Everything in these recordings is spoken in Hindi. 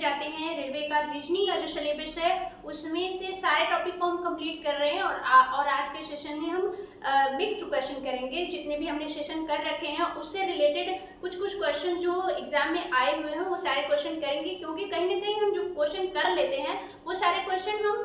जाते हैं। रेलवे का रीजनिंग का जो सिलेबस है उसमें से सारे टॉपिक को हम कंप्लीट कर रहे हैं और आज के सेशन में हम मिक्स्ड क्वेश्चन करेंगे। जितने भी हमने सेशन कर रखे हैं उससे रिलेटेड कुछ क्वेश्चन जो एग्जाम में आए हुए हैं वो सारे क्वेश्चन करेंगे, क्योंकि कहीं ना कहीं हम जो क्वेश्चन कर लेते हैं वो सारे क्वेश्चन हम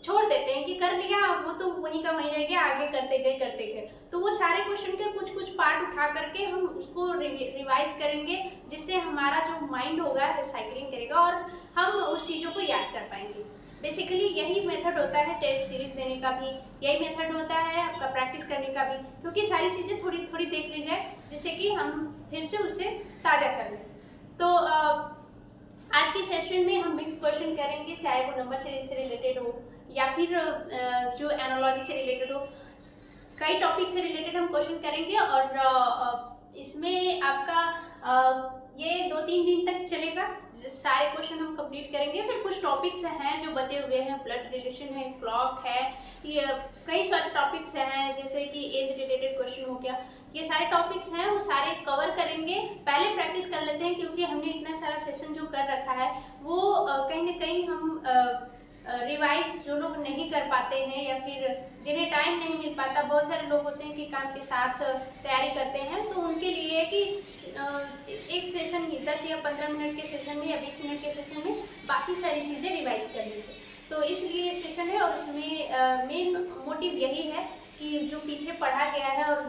छोड़ देते हैं कि कर लिया और वो तो वहीं का वहीं रह गया, आगे करते गए। तो वो सारे क्वेश्चन के कुछ पार्ट उठा करके हम उसको रिवाइज करेंगे, जिससे हमारा जो माइंड होगा रिसाइकलिंग करेगा और हम उस चीज़ों को याद कर पाएंगे। बेसिकली यही मेथड होता है टेस्ट सीरीज देने का भी, यही मेथड होता है आपका प्रैक्टिस करने का भी, क्योंकि सारी चीज़ें थोड़ी थोड़ी देख ली जाए जिससे कि हम फिर से उसे ताज़ा कर लें। तो आज के सेशन में हम मिक्स क्वेश्चन करेंगे, चाहे वो नंबर सीरीज से रिलेटेड हो या फिर जो एनालॉजी से रिलेटेड हो। कई टॉपिक से रिलेटेड हम क्वेश्चन करेंगे और इसमें आपका ये 2-3 दिन तक चलेगा। सारे क्वेश्चन हम कंप्लीट करेंगे। फिर कुछ टॉपिक्स हैं जो बचे हुए हैं, ब्लड रिलेशन है, क्लॉक है, ये कई सारे टॉपिक्स हैं जैसे कि एज रिलेटेड क्वेश्चन हो गया। ये सारे टॉपिक्स हैं वो सारे कवर करेंगे। पहले प्रैक्टिस कर लेते हैं, क्योंकि हमने इतना सारा सेशन जो कर रखा है वो कहीं ना कहीं हम रिवाइज जो लोग नहीं कर पाते हैं या फिर जिन्हें टाइम नहीं मिल पाता, बहुत सारे लोग होते हैं कि काम के साथ तैयारी करते हैं, तो उनके लिए कि एक सेशन 10 या 15 मिनट के सेशन में या 20 मिनट के सेशन में बाकी सारी चीज़ें रिवाइज कर लीजिए। तो इसलिए ये सेशन है और इसमें मेन मोटिव यही है कि जो पीछे पढ़ा गया है और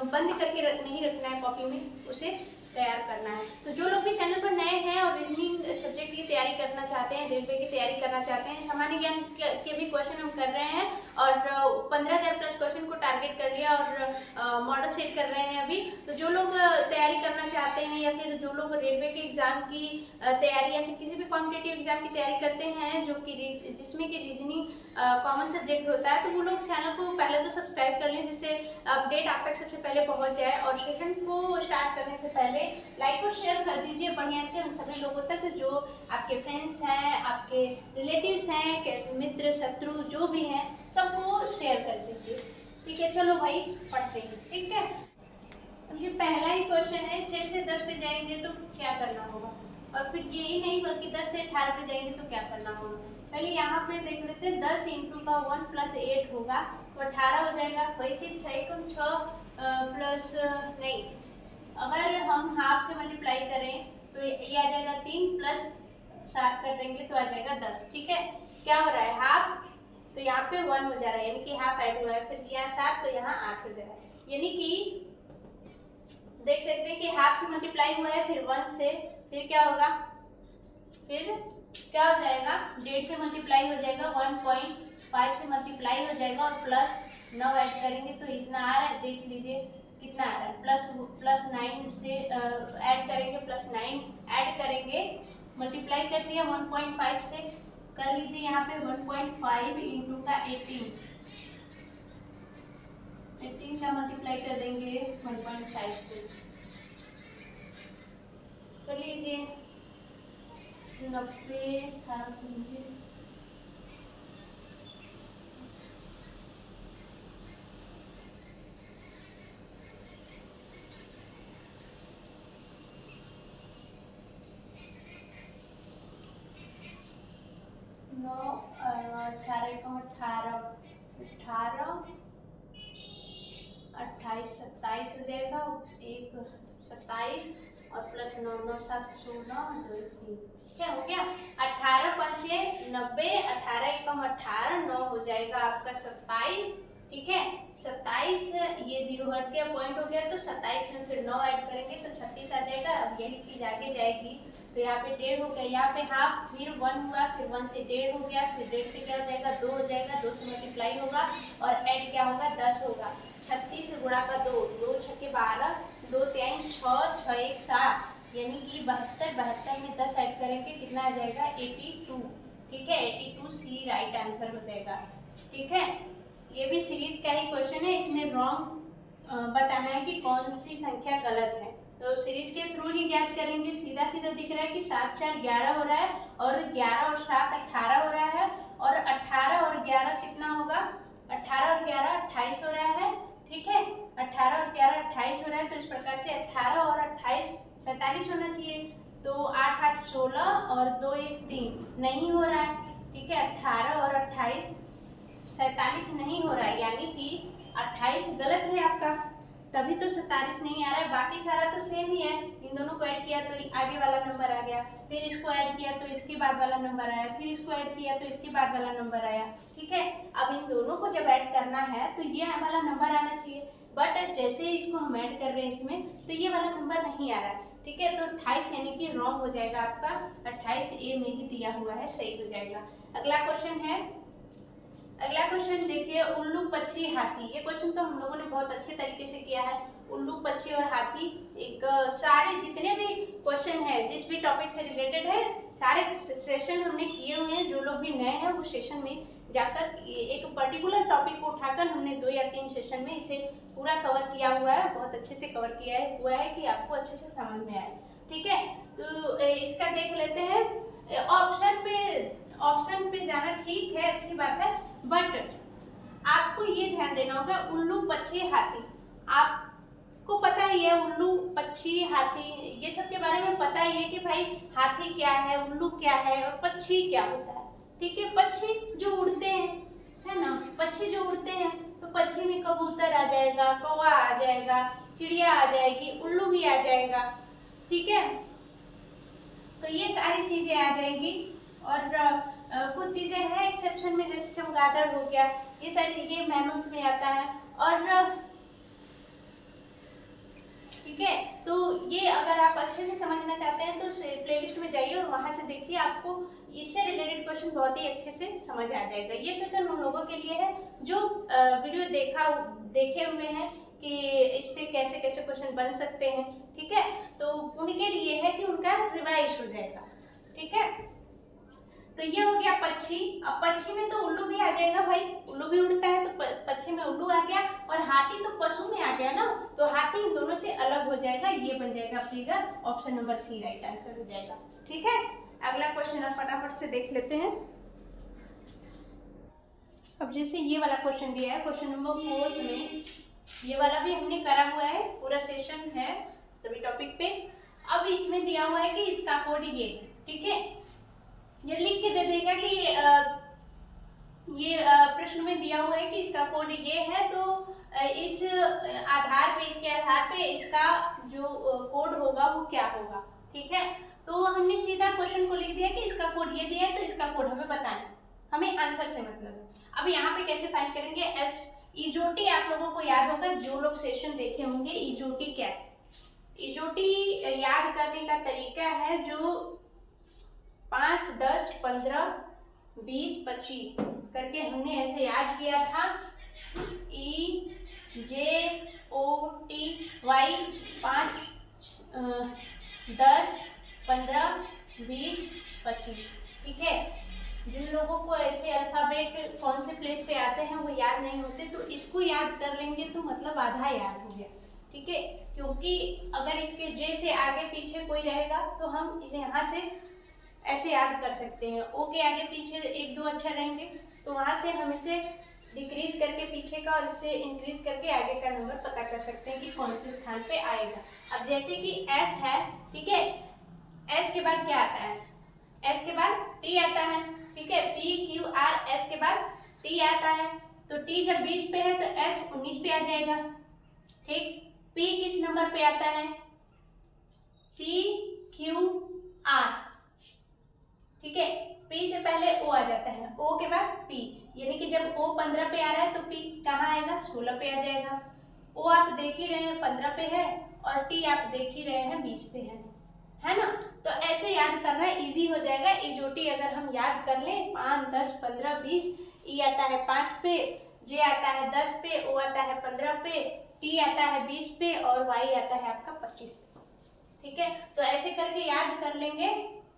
बंद करके नहीं रखना है कॉपी में, उसे तैयार करना है। तो जो लोग भी चैनल पर नए हैं और रीजनिंग सब्जेक्ट की तैयारी करना चाहते हैं, रेलवे की तैयारी करना चाहते हैं, सामान्य ज्ञान के भी क्वेश्चन हम कर रहे हैं और 15,000 प्लस क्वेश्चन को टारगेट कर लिया और मॉडल सेट कर रहे हैं अभी। तो जो लोग तैयारी करना चाहते हैं या फिर जो लोग रेलवे के एग्जाम की तैयारी या फिर किसी भी कॉम्पिटिटिव एग्जाम की तैयारी करते हैं जो कि जिसमें कि रीजनिंग कॉमन सब्जेक्ट होता है, तो वो लोग चैनल को पहले तो सब्सक्राइब कर लें, जिससे अपडेट आप तक सबसे पहले पहुंच जाए। और सेशन को स्टार्ट करने से पहले लाइक और शेयर कर दीजिए बढ़िया से उन सभी लोगों तक जो आपके फ्रेंड्स हैं, आपके रिलेटिव्स हैं, मित्र शत्रु जो भी हैं, सबको शेयर कर दीजिए। ठीक है, चलो भाई पढ़ते हैं। ठीक है, अब ये पहला ही क्वेश्चन है, 6 से 10 पे जाएंगे तो क्या करना होगा, और फिर यही नहीं बल्कि 10 से 18 पे जाएंगे तो क्या करना होगा। पहले यहाँ पे देख लेते हैं, 10 × का 1 + 8 होगा तो 18 हो जाएगा। वही चीज 6 प्लस नहीं, अगर हम हाफ से मल्टीप्लाई करें तो ये आ जाएगा 3 + 7 कर देंगे तो आ जाएगा 10। ठीक है, क्या हो रहा है हाफ, तो यहाँ पे 1 हो जा रहा है, यानी कि हाफ ऐड हुआ है, फिर यहाँ 7 तो यहाँ 8 हो जाएगा। यानी कि देख सकते हैं कि हाफ से मल्टीप्लाई हुआ है, फिर 1 से, फिर क्या होगा, फिर क्या हो जाएगा, 1.5 से मल्टीप्लाई हो जाएगा, 1.5 से मल्टीप्लाई हो जाएगा और प्लस 9 ऐड करेंगे तो इतना आ रहा है। देख लीजिए कितना आ रहा है, प्लस 9 से ऐड करेंगे, प्लस 9 ऐड करेंगे, मल्टीप्लाई कर दिया 1.5 से, कर लीजिए यहाँ पे 1.5 × का 18 का मल्टीप्लाई कर देंगे 1.5 से, कर लीजिए 90 था 9 18 × 18 28 27 हो जाएगा, 1 27 और प्लस 9 9 7 16 2 3, क्या हो गया 18 5 90, 18 × 18 9 हो जाएगा आपका 27। ठीक है, 27 ये 0 हट गया, पॉइंट हो गया, तो 27 में फिर 9 ऐड करेंगे तो 36 आ जाएगा। अब यही चीज आगे जाएगी तो यहाँ पे 1.5 हो गया, यहाँ पे हाफ, फिर 1 हुआ, फिर 1 से 1.5 हो गया, फिर 1.5 से क्या हो जाएगा 2 हो जाएगा, 2 से मल्टीप्लाई होगा और ऐड क्या होगा 10 होगा। 36 से गुणा का 2, 2 × 6 12, 2 3 6, 6 1 7, यानी कि 72, 72 में 10 ऐड करेंगे कितना आ जाएगा 82। ठीक है, 82 सी राइट आंसर हो जाएगा। ठीक है, ये भी सीरीज का ही क्वेश्चन है, इसमें रॉन्ग बताना है कि कौन सी संख्या गलत है, तो सीरीज के थ्रू ही ज्ञात करेंगे। सीधा सीधा दिख रहा है कि 7 4 11 हो रहा है और 11 और 7 18 हो रहा है, और 18 और 11 कितना होगा, 18 और 11 28 हो रहा है। ठीक है, 18 और 11 28 हो रहा है, तो इस प्रकार से 18 और 28 47 होना चाहिए। तो 8 8 16 और 2 1 3 नहीं हो रहा है, ठीक है। 18 और 28 47 नहीं हो रहा है, यानी कि 28 गलत है आपका, तभी तो 47 नहीं आ रहा है। बाकी सारा तो सेम ही है, इन दोनों को ऐड किया तो आगे वाला नंबर आ गया, फिर इसको ऐड किया तो इसके बाद वाला नंबर आया, फिर इसको ऐड किया तो इसके बाद वाला नंबर आया, ठीक है। अब इन दोनों को जब ऐड करना है तो ये वाला नंबर आना चाहिए, बट जैसे इसको हम ऐड कर रहे हैं इसमें तो ये वाला नंबर नहीं आ रहा है, ठीक है। तो 28 यानी कि रॉन्ग हो जाएगा आपका, 28 ए में ही दिया हुआ है, सही हो जाएगा। अगला क्वेश्चन है, अगला क्वेश्चन देखिए, उल्लू पक्षी हाथी। ये क्वेश्चन तो हम लोगों ने बहुत अच्छे तरीके से किया है। उल्लू पक्षी और हाथी, एक सारे जितने भी क्वेश्चन है जिस भी टॉपिक से रिलेटेड है सारे सेशन हमने किए हुए हैं। जो लोग भी नए हैं वो सेशन में जाकर एक पर्टिकुलर टॉपिक को उठाकर हमने 2 या 3 सेशन में इसे पूरा कवर किया हुआ है, बहुत अच्छे से कवर किया हुआ है कि आपको अच्छे से समझ में आए, ठीक है। तो इसका देख लेते हैं। ऑप्शन पे जाना ठीक है, अच्छी बात है, बट आपको ये ध्यान देना होगा उल्लू पक्षी हाथी, आपको पता ही है उल्लू पक्षी हाथी ये सब के बारे में पता ही है कि भाई हाथी क्या है, उल्लू क्या है और पक्षी क्या होता है, ठीक है। पक्षी जो उड़ते हैं, है ना, पक्षी जो उड़ते हैं तो पक्षी में कबूतर आ जाएगा, कौवा आ जाएगा, चिड़िया आ जाएगी, उल्लू भी आ जाएगा, ठीक है। तो ये सारी चीजें आ जाएंगी और कुछ चीजें हैं एक्सेप्शन में, जैसे चमगादड़ हो गया, ये सारी ये मैमल्स में आता है और ठीक है। तो ये अगर आप अच्छे से समझना चाहते हैं तो प्लेलिस्ट में जाइए और वहां से देखिए, आपको इससे रिलेटेड क्वेश्चन बहुत ही अच्छे से समझ आ जाएगा। ये सेशन उन लोगों के लिए है जो वीडियो देखे हुए हैं कि इस पे कैसे कैसे क्वेश्चन बन सकते हैं, ठीक है। तो उनके लिए है कि उनका रिवाइज हो जाएगा, ठीक है। तो ये हो गया पक्षी। अब पक्षी में तो उल्लू भी आ जाएगा भाई, उल्लू भी उड़ता है तो पक्षी में उल्लू आ गया, और हाथी तो पशु में आ गया ना, तो हाथी इन दोनों से अलग हो जाएगा, ये बन जाएगा figure option number c right answer हो जाएगा, ठीक है। अगला क्वेश्चन आप फटाफट से देख लेते हैं। अब जैसे ये वाला क्वेश्चन दिया है, क्वेश्चन नंबर 4 में, ये वाला भी हमने करा हुआ है, पूरा सेशन है सभी टॉपिक पे। अब इसमें दिया हुआ है कि इसका कोड ये, ठीक है, ये लिख के दे देगा कि ये प्रश्न में दिया हुआ है कि इसका कोड ये है, तो इस आधार पे, इसके आधार पे इसका जो कोड होगा वो क्या होगा, ठीक है। तो हमने सीधा क्वेश्चन को लिख दिया कि इसका कोड ये दिया है तो इसका कोड हमें बताना है, हमें आंसर से मतलब है। अब यहाँ पे कैसे फाइंड करेंगे, इजोटी आप लोगों को याद होगा, जो लोग सेशन देखे होंगे, इजोटी क्या है। इजोटी याद करने का तरीका है जो 5 10 15 20 25 करके हमने ऐसे याद किया था, EJOTY 5 10 15 20 25, ठीक है। जिन लोगों को ऐसे अल्फाबेट कौन से प्लेस पे आते हैं वो याद नहीं होते, तो इसको याद कर लेंगे तो मतलब आधा याद हो गया, ठीक है। क्योंकि अगर इसके जे से आगे पीछे कोई रहेगा तो हम इसे यहाँ से ऐसे याद कर सकते हैं, ओ के आगे पीछे 1 2 अक्षर रहेंगे तो वहाँ से हम इसे डिक्रीज करके पीछे का और इससे इंक्रीज करके आगे का नंबर पता कर सकते हैं कि कौन से स्थान पे आएगा। अब जैसे कि एस है, ठीक है, एस के बाद क्या आता है, एस के बाद टी आता है, ठीक है, PQR एस के बाद टी आता है, तो टी जब 20 पे है तो एस 19 पे आ जाएगा, ठीक। पी किस नंबर पे आता है, PQR, ठीक है, पी से पहले ओ आ जाता है, ओ के बाद पी, यानी कि जब ओ 15 पे आ रहा है तो पी कहाँ आएगा, 16 पे आ जाएगा। ओ आप देख ही रहे हैं 15 पे है और टी आप देख ही रहे हैं 20 पे है ना। तो ऐसे याद करना इजी हो जाएगा। इजोटी अगर हम याद कर लें, 5 10 15 20, ई आता है 5 पे, जे आता है 10 पे, ओ आता है 15 पे, टी आता है 20 पे और वाई आता है आपका 25 पे, ठीक है। तो ऐसे करके याद कर लेंगे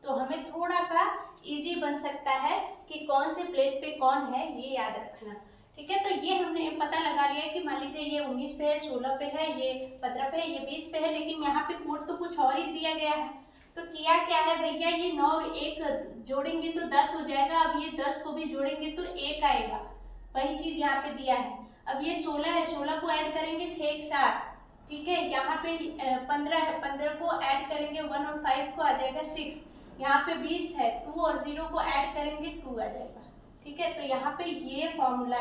तो हमें थोड़ा सा इजी बन सकता है कि कौन से प्लेस पे कौन है, ये याद रखना, ठीक है। तो ये हमने पता लगा लिया कि मान लीजिए ये 19 पे है, 16 पे है, ये 15 पे है, ये 20 पे है, लेकिन यहाँ पे कोड तो कुछ और ही दिया गया है। तो किया क्या है भैया, ये 9 1 जोड़ेंगे तो 10 हो जाएगा, अब ये 10 को भी जोड़ेंगे तो 1 आएगा, वही चीज यहाँ पे दिया है। अब ये 16 है, 16 को ऐड करेंगे 6 1 7, ठीक है। यहाँ पे 15 है, 15 को ऐड करेंगे 1 और 5 को आ जाएगा 6। यहाँ पे 20 है, 2 और 0 को ऐड करेंगे 2 आ जाएगा। ठीक है, तो यहाँ पे ये फॉर्मूला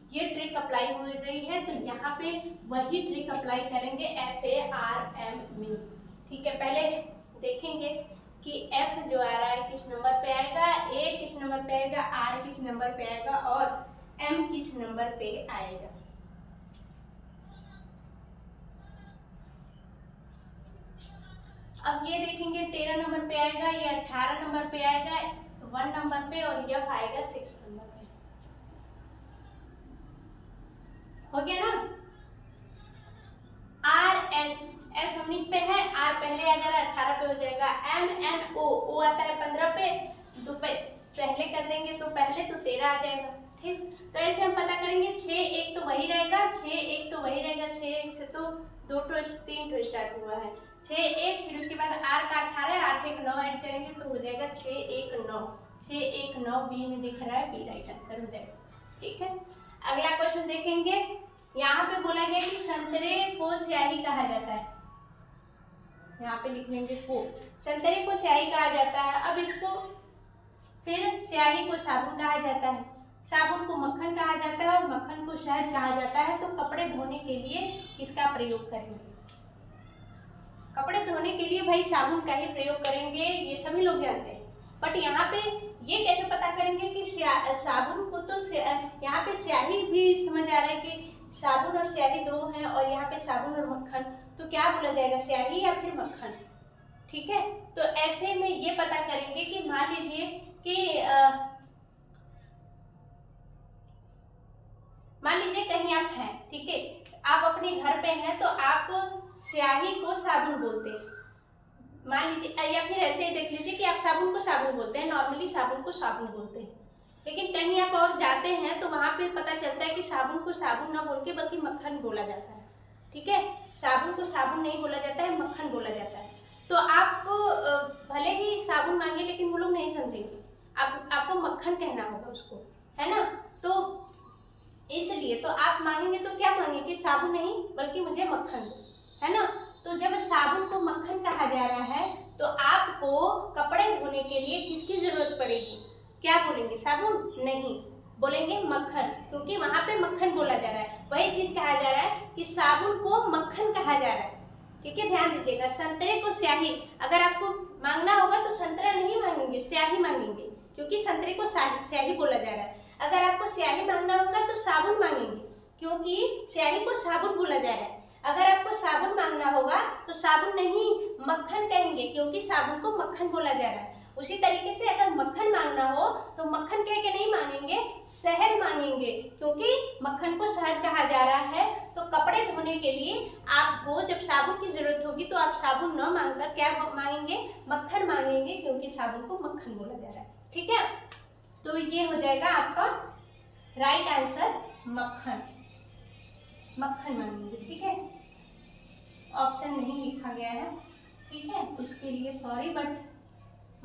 ये ट्रिक अप्लाई हो रही है, तो यहाँ पे वही ट्रिक अप्लाई करेंगे FARM में। ठीक है, पहले देखेंगे कि F जो आ रहा है किस नंबर पे आएगा, A किस नंबर पे आएगा, R किस नंबर पे आएगा और M किस नंबर पे आएगा। अब ये देखेंगे 13 नंबर पे आएगा, ये 18 नंबर पे आएगा 1 नंबर पे, और यह आएगा 6 नंबर पे। हो गया ना। S 19 पे है, R पहले आ जा रहा है 18 पे हो जाएगा। O आता है 15 पे, तो पहले कर देंगे तो पहले तो 13 आ जाएगा। ठीक, तो ऐसे हम पता करेंगे। 6 1 तो वही रहेगा, 6 1 तो वही रहेगा, 6 1 से तो 2 टू 3 टू स्टार्ट हुआ है, 6 1, फिर उसके बाद R का 18, 8 1 9 ऐड करेंगे तो हो जाएगा 6 1 9। 6 1 9 बी में दिख रहा है, बी राइट आंसर हो जाएगा। ठीक है, अगला क्वेश्चन देखेंगे। यहाँ पे बोला गया कि संतरे को स्याही कहा जाता है, यहाँ पे लिख लेंगे को, संतरे को स्याही कहा जाता है। अब इसको फिर स्याही को साबुन कहा जाता है, साबुन को मक्खन कहा जाता है और मक्खन को शहद कहा जाता है। तो कपड़े धोने के लिए किसका प्रयोग करेंगे? कपड़े धोने के लिए भाई साबुन का ही प्रयोग करेंगे, ये सभी लोग जानते हैं। बट यहाँ पे ये कैसे पता करेंगे कि साबुन को, तो यहाँ पे स्याही भी समझ आ रहा है कि साबुन और स्याही दो हैं, और यहाँ पे साबुन और मक्खन, तो क्या बोला जाएगा, स्याही या फिर मक्खन। ठीक है, तो ऐसे में ये पता करेंगे कि मान लीजिए कि मान लीजिए कहीं आप हैं, ठीक है, आप अपने घर पे हैं, तो आप स्याही को साबुन बोलते हैं मान लीजिए, या फिर ऐसे ही देख लीजिए कि आप साबुन को साबुन बोलते हैं, नॉर्मली साबुन को साबुन बोलते हैं। लेकिन कहीं आप और जाते हैं तो वहाँ पे पता चलता है कि साबुन को साबुन ना बोल के बल्कि मक्खन बोला जाता है। ठीक है, साबुन को साबुन नहीं बोला जाता है, मक्खन बोला जाता है। तो आप भले ही साबुन मांगे लेकिन वो लोग नहीं समझेंगे, आपको मक्खन कहना होगा उसको, है ना। तो इसलिए तो आप मांगेंगे तो क्या मांगेंगे, साबुन नहीं बल्कि मुझे मक्खन दो, है ना। तो जब साबुन को मक्खन कहा जा रहा है तो आपको कपड़े धोने के लिए किसकी जरूरत पड़ेगी, क्या बोलेंगे, साबुन नहीं, बोलेंगे मक्खन, क्योंकि वहां पे मक्खन बोला जा रहा है। वही चीज कहा जा रहा है कि साबुन को मक्खन कहा जा रहा है। ठीक है, ध्यान दीजिएगा। संतरे को स्याही, अगर आपको मांगना होगा तो संतरा नहीं मांगेंगे, स्याही मांगेंगे, क्योंकि संतरे को स्याही बोला जा रहा है। अगर आपको स्याही मांगना होगा तो साबुन मांगेंगे, क्योंकि स्याही को साबुन बोला जा रहा है। अगर आपको साबुन मांगना होगा तो साबुन नहीं मक्खन कहेंगे, क्योंकि साबुन को मक्खन बोला जा रहा है। उसी तरीके से अगर मक्खन मांगना हो तो मक्खन कह के नहीं मांगेंगे, शहद मांगेंगे, क्योंकि मक्खन को शहद कहा जा रहा है। तो कपड़े धोने के लिए आपको जब साबुन की जरूरत होगी तो आप साबुन न मांगकर क्या मांगेंगे, मक्खन मांगेंगे, क्योंकि साबुन को मक्खन बोला जा रहा है। ठीक है, तो ये हो जाएगा आपका राइट आंसर, मक्खन, मक्खन मांगेंगे। ठीक है, ऑप्शन नहीं लिखा गया है, ठीक है, उसके लिए सॉरी, बट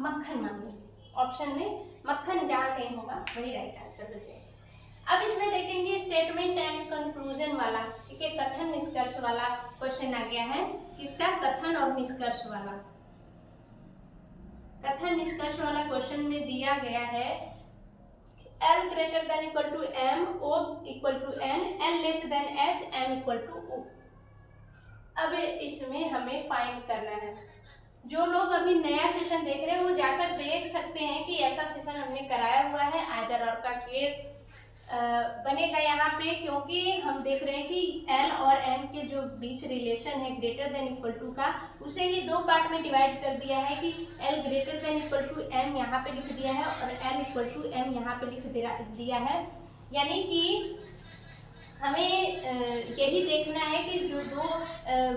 मक्खन मांगेंगे, ऑप्शन में मक्खन जहाँ कहीं होगा वही राइट आंसर हो जाएगा। अब इसमें देखेंगे स्टेटमेंट एंड कंक्लूजन वाला, ठीक है, कथन निष्कर्ष वाला क्वेश्चन आ गया है। किसका, कथन और निष्कर्ष वाला। कथन निष्कर्ष वाला क्वेश्चन में दिया गया है L greater than equal to M, O equal to N, N less than H, M equal to O। अब इसमें हमें फाइंड करना है। जो लोग अभी नया सेशन देख रहे हैं वो जाकर देख सकते हैं कि ऐसा सेशन हमने कराया हुआ है। आइदर और का केस बनेगा यहाँ पे, क्योंकि हम देख रहे हैं कि L और M के जो बीच रिलेशन है ग्रेटर देन इक्वल टू का, उसे ही दो पार्ट में डिवाइड कर दिया है कि L greater than equal to M यहाँ पे लिख दिया है और L इक्वल टू M यहाँ पे लिख दिया है। यानी कि हमें यही देखना है कि जो दो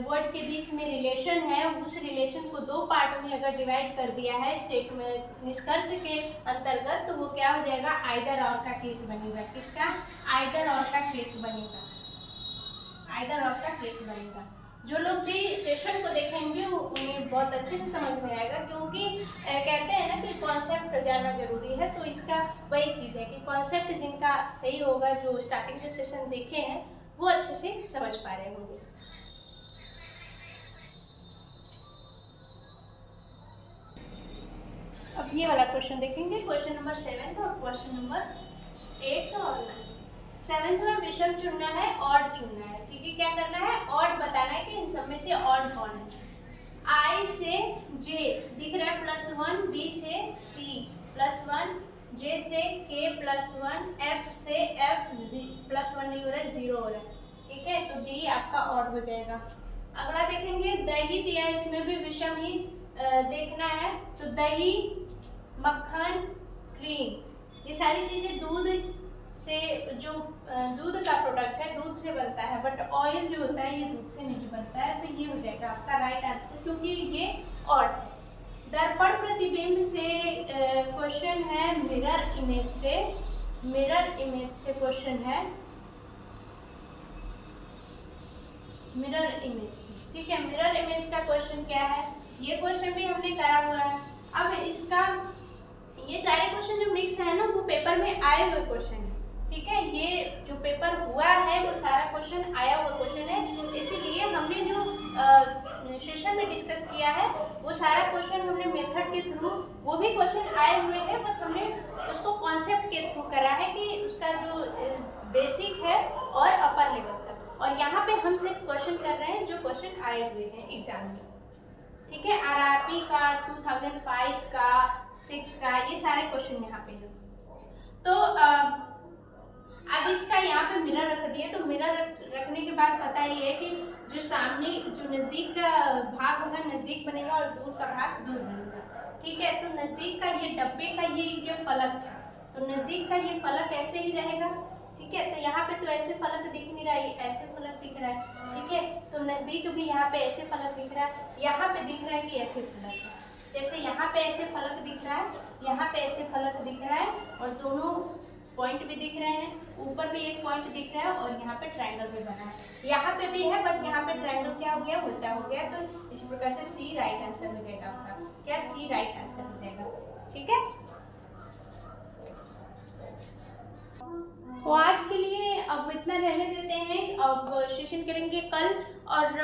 वर्ड के बीच में रिलेशन है उस रिलेशन को दो पार्ट में अगर डिवाइड कर दिया है स्टेटमेंट निष्कर्ष के अंतर्गत, तो वो क्या हो जाएगा, आइदर और का केस बनेगा। किसका, आइदर और का केस बनेगा, आइदर और का केस बनेगा। जो लोग भी सेशन को देखेंगे उन्हें बहुत अच्छे से समझ में आएगा, क्योंकि कहते हैं ना कि कॉन्सेप्ट जानना जरूरी है। तो इसका वही चीज़ है कि कॉन्सेप्ट जिनका सही होगा, जो स्टार्टिंग से सेशन देखे हैं वो अच्छे से समझ पा रहे होंगे। अब ये वाला क्वेश्चन देखेंगे, क्वेश्चन नंबर 7 और क्वेश्चन नंबर 8 और 9। 7 में विषम चुनना है, ऑड चुनना है, ठीक है। क्या करना है, ऑड बताना है कि इन सब में से ऑड कौन है। I से J दिख रहा है +1, B से C +1, J से K +1, F से F +1 नहीं हो रहा है, 0 हो रहा है, ठीक है। तो D आपका ऑड हो जाएगा। अगला देखेंगे, दही दिया है, इसमें भी विषम ही देखना है। तो दही, मक्खन, क्रीम, ये सारी चीजें दूध से, जो दूध का प्रोडक्ट है, दूध से बनता है, बट ऑयल जो होता है ये दूध से नहीं बनता है। तो ये हो जाएगा आपका राइट आंसर, क्योंकि ये ऑड है। दर्पण प्रतिबिंब से क्वेश्चन है, मिरर इमेज से, मिरर इमेज से क्वेश्चन है, मिरर इमेज से, ठीक है। मिरर इमेज का क्वेश्चन क्या है, ये क्वेश्चन भी हमने करा हुआ है। अब इसका, ये सारे क्वेश्चन जो मिक्स है ना, वो पेपर में आए हुए क्वेश्चन है, ठीक है। ये जो पेपर हुआ है वो सारा क्वेश्चन आया हुआ क्वेश्चन है, इसीलिए हमने जो सेशन में डिस्कस किया है वो सारा क्वेश्चन हमने मेथड के थ्रू, वो भी क्वेश्चन आए हुए हैं, बस हमने उसको कॉन्सेप्ट के थ्रू करा है कि उसका जो बेसिक है और अपर लेवल तक। और यहाँ पे हम सिर्फ क्वेश्चन कर रहे हैं जो क्वेश्चन आए हुए हैं एग्जाम में, ठीक है। आरआरबी का, 2005 का, 6 का, ये सारे क्वेश्चन यहाँ पे हैं। तो अब इसका यहाँ पे मिरर रख दिए, तो मिरर रखने के बाद पता ही है कि जो सामने, जो नज़दीक का भाग होगा नज़दीक बनेगा और दूर का भाग दूर बनेगा, ठीक है। तो नज़दीक का ये डब्बे का ये फलक है, तो नज़दीक का ये फलक ऐसे ही रहेगा, ठीक है। तो यहाँ पे तो ऐसे फलक दिख नहीं रहा है, ऐसे फलक दिख रहा है, ठीक है। तो नज़दीक भी यहाँ पे ऐसे फलक दिख रहा है, यहाँ पे दिख रहा है कि ऐसे फलक है, जैसे यहाँ पे ऐसे फलक दिख रहा है, यहाँ पे ऐसे फलक दिख रहा है, और दोनों पॉइंट भी दिख रहे हैं, ऊपर भी एक पॉइंट दिख रहा है, और यहाँ पे ट्रायंगल भी बना है, यहाँ पे भी है, बट यहाँ पे ट्रायंगल क्या हो गया, उल्टा हो गया। तो इस प्रकार से सी राइट आंसर हो जाएगा आपका, क्या, सी राइट आंसर हो जाएगा, ठीक है। तो आज के लिए अब इतना रहने देते हैं, अब सेशन करेंगे कल। और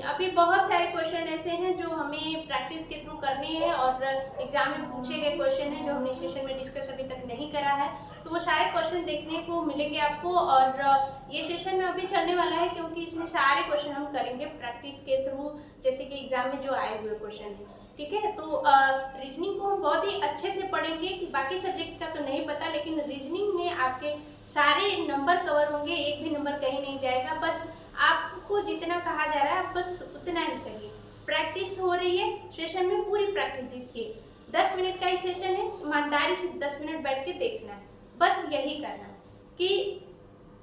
अभी बहुत सारे क्वेश्चन ऐसे हैं जो हमें प्रैक्टिस के थ्रू करने हैं, और एग्जाम में पूछे गए क्वेश्चन हैं जो हमने सेशन में डिस्कस अभी तक नहीं करा है, तो वो सारे क्वेश्चन देखने को मिलेंगे आपको। और ये सेशन में अभी चलने वाला है, क्योंकि इसमें सारे क्वेश्चन हम करेंगे प्रैक्टिस के थ्रू, जैसे कि एग्जाम में जो आए हुए क्वेश्चन हैं, ठीक है। तो रीजनिंग को हम बहुत ही अच्छे से पढ़ेंगे, कि बाकी सब्जेक्ट का तो नहीं पता, लेकिन रीजनिंग में आपके सारे नंबर कवर होंगे, एक भी नंबर कहीं नहीं जाएगा। बस आपको जितना कहा जा रहा है आप बस उतना ही करिए, प्रैक्टिस हो रही है सेशन में, पूरी प्रैक्टिस देखिए। 10 मिनट का ही सेशन है, ईमानदारी से 10 मिनट बैठ के देखना है, बस यही करना है कि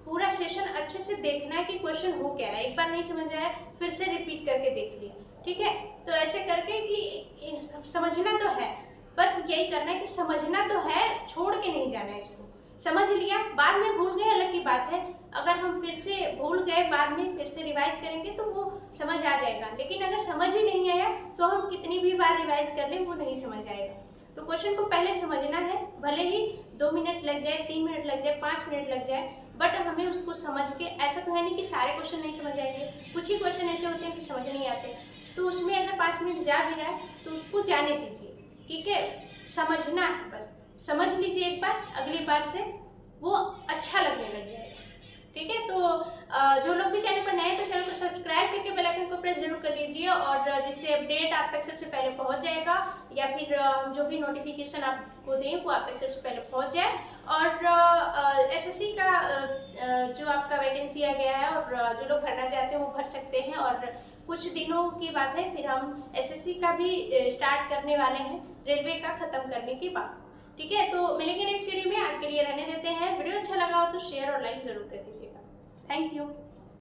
पूरा सेशन अच्छे से देखना है कि क्वेश्चन हो क्या रहा है। एक बार नहीं समझ आया फिर से रिपीट करके देख लिया, ठीक है। तो ऐसे करके कि समझना तो है, बस यही करना है कि समझना तो है, छोड़ के नहीं जाना है इसको। समझ लिया, बाद में भूल गए अलग की बात है, अगर हम फिर से भूल गए बाद में फिर से रिवाइज करेंगे तो वो समझ आ जाएगा, लेकिन अगर समझ ही नहीं आया तो हम कितनी भी बार रिवाइज कर लें वो नहीं समझ आएगा। तो क्वेश्चन को पहले समझना है, भले ही 2 मिनट लग जाए, 3 मिनट लग जाए, 5 मिनट लग जाए, बट हमें उसको समझ के, ऐसा तो है नहीं कि सारे क्वेश्चन नहीं समझ आएंगे, कुछ ही क्वेश्चन ऐसे होते हैं कि समझ नहीं आते, तो उसमें अगर 5 मिनट जा भी रहा है तो उसको जाने दीजिए, ठीक है। समझना है, बस समझ लीजिए एक बार, अगली बार से वो अच्छा लगने लग जाएगा, ठीक है। तो जो लोग भी चैनल पर नए हैं तो चैनल को सब्सक्राइब करके बेल आइकन को प्रेस जरूर कर लीजिए, और जिससे अपडेट आप तक सबसे पहले पहुंच जाएगा, या फिर हम जो भी नोटिफिकेशन आपको दें वो आप तक सबसे पहले पहुंच जाए। और एसएससी का जो आपका वैकेंसी आ गया है, और जो लोग भरना चाहते हैं वो भर सकते हैं, और कुछ दिनों की बात है फिर हम एसएससी का भी स्टार्ट करने वाले हैं, रेलवे का ख़त्म करने के बाद, ठीक है। तो मिलेंगे नेक्स्ट वीडियो में, आज के लिए रहने देते हैं। वीडियो अच्छा लगा हो तो शेयर और लाइक ज़रूर कर दीजिएगा। Thank you.